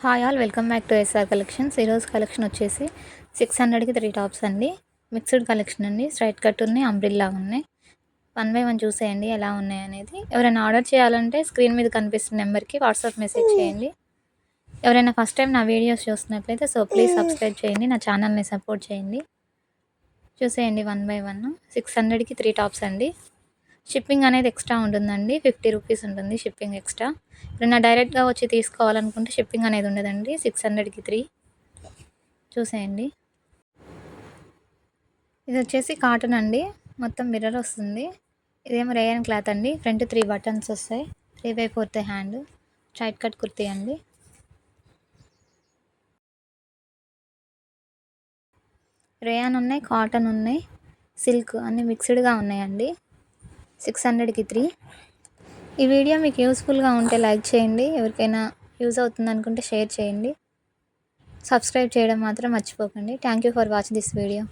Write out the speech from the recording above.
Hi all welcome back to SR collections. ఈరోజు collection వచ్చేసి 600కి 3 టాప్స్ అండి. మిక్స్డ్ కలెక్షన్ అండి. స్ట్రైట్ కట్ ఉన్నాయి, అంబ్రిల్లా ఉన్నాయి. వన్ బై వన్ చూసేయండి ఎలా ఉన్నాయి అనేది. ఎవరైనా ఆర్డర్ చేయాలంటే స్క్రీన్ మీద కనిపిస్తున్న నెంబర్కి వాట్సాప్ మెసేజ్ చేయండి. ఎవరైనా ఫస్ట్ టైం నా వీడియోస్ చూస్తున్నట్లయితే ప్లీజ్ సబ్స్క్రైబ్ చేయండి, నా ఛానల్ని సపోర్ట్ చేయండి. చూసేయండి వన్ బై వన్. 600కి 3 టాప్స్ అండి. షిప్పింగ్ అనేది ఎక్స్ట్రా ఉంటుందండి. 50 రూపీస్ ఉంటుంది షిప్పింగ్ ఎక్స్ట్రా. ఇప్పుడు డైరెక్ట్గా వచ్చి తీసుకోవాలనుకుంటే షిప్పింగ్ అనేది ఉండదండి. 600కి 3 చూసేయండి. ఇది వచ్చేసి కాటన్ అండి, మొత్తం మిర్రర్ వస్తుంది. ఇదేమో రేయన్ క్లాత్ అండి. ఫ్రంట్ 3 బటన్స్ వస్తాయి. 3/4 హ్యాండ్. స్ట్రైట్ కట్ కుర్తీ అండి. రేయాన్ ఉన్నాయి, కాటన్ ఉన్నాయి, సిల్క్ అన్నీ మిక్స్డ్గా ఉన్నాయండి. 600కి 3. ఈ వీడియో మీకు యూస్ఫుల్గా ఉంటే లైక్ చేయండి, ఎవరికైనా యూజ్ అవుతుంది అనుకుంటే షేర్ చేయండి. సబ్స్క్రైబ్ చేయడం మాత్రం మర్చిపోకండి. Thank you for watching this video.